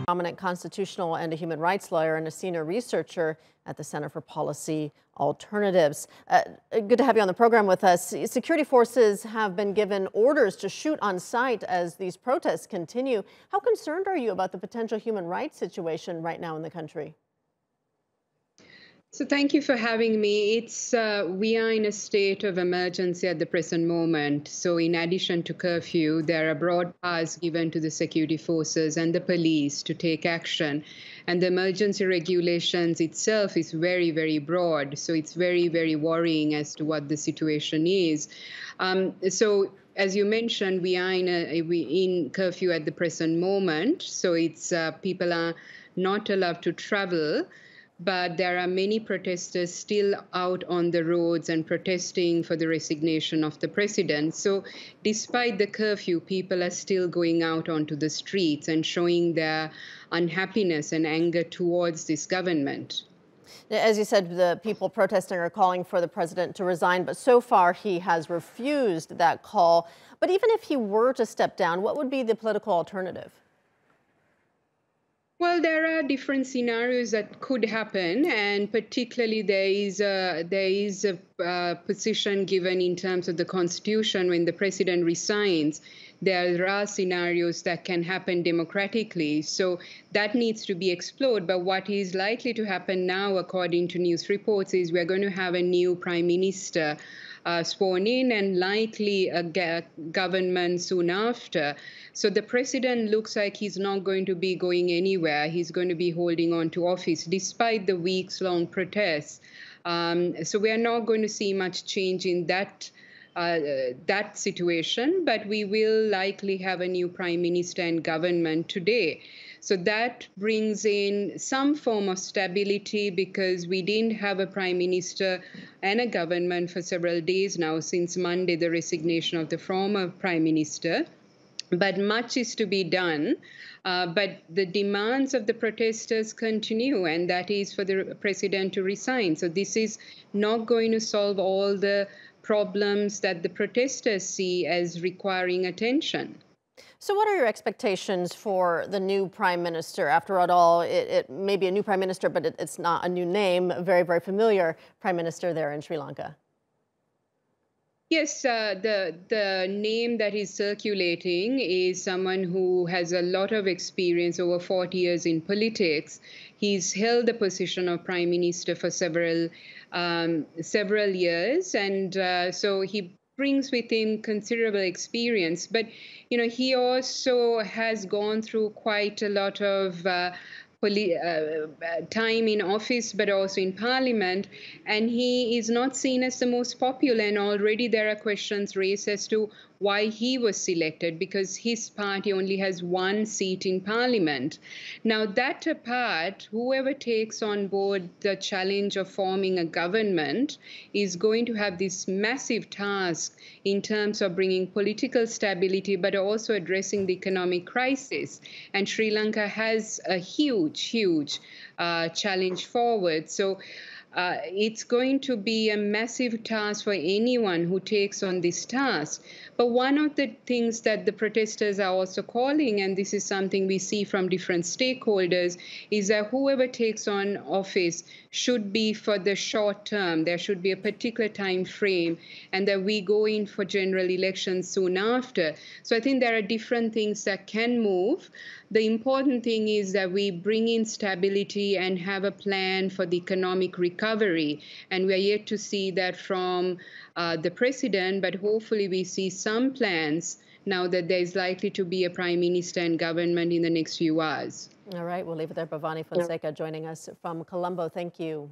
prominent constitutional and a human rights lawyer and a senior researcher at the Center for Policy Alternatives. Good to have you on the program with us. Security forces have been given orders to shoot on sight as these protests continue. How concerned are you about the potential human rights situation right now in the country? So thank you for having me. We are in a state of emergency at the present moment. So in addition to curfew, there are broad powers given to the security forces and the police to take action. And the emergency regulations itself is very, very broad. So it's very, very worrying as to what the situation is. So as you mentioned, we are in curfew at the present moment. So it's people are not allowed to travel. But there are many protesters still out on the roads and protesting for the resignation of the president. So despite the curfew, people are still going out onto the streets and showing their unhappiness and anger towards this government. As you said, the people protesting are calling for the president to resign, but so far he has refused that call. But even if he were to step down, what would be the political alternative? Well, there are different scenarios that could happen, and particularly there is a position given in terms of the Constitution when the president resigns. There are scenarios that can happen democratically, so that needs to be explored. But what is likely to happen now, according to news reports, is we're going to have a new prime minister sworn in and likely a government soon after. So the president looks like he's not going to be going anywhere. He's going to be holding on to office despite the weeks-long protests. So we are not going to see much change in that situation, but we will likely have a new prime minister and government today. So that brings in some form of stability because we didn't have a prime minister and a government for several days now, since Monday, the resignation of the former prime minister. But much is to be done. But the demands of the protesters continue, and that is for the president to resign. So this is not going to solve all the problems that the protesters see as requiring attention. So what are your expectations for the new prime minister? After all, it may be a new prime minister, but it's not a new name, a very, very familiar prime minister there in Sri Lanka. Yes, the name that is circulating is someone who has a lot of experience, over 40 years in politics. He's held the position of prime minister for several years, and so he brings with him considerable experience. But he also has gone through quite a lot of time in office, but also in parliament, and he is not seen as the most popular. And already there are questions raised as to why he was selected, because his party only has one seat in parliament. Now, that apart, whoever takes on board the challenge of forming a government is going to have this massive task in terms of bringing political stability, but also addressing the economic crisis. And Sri Lanka has a huge challenge forward. So it's going to be a massive task for anyone who takes on this task. But one of the things that the protesters are also calling, and this is something we see from different stakeholders, is that whoever takes on office should be for the short term. There should be a particular time frame, and that we go in for general elections soon after. So I think there are different things that can move. The important thing is that we bring in stability and have a plan for the economic recovery. And we are yet to see that from the president, but hopefully we see some plans now that there is likely to be a prime minister and government in the next few hours. All right, we'll leave it there. Bhavani Fonseka joining us from Colombo. Thank you.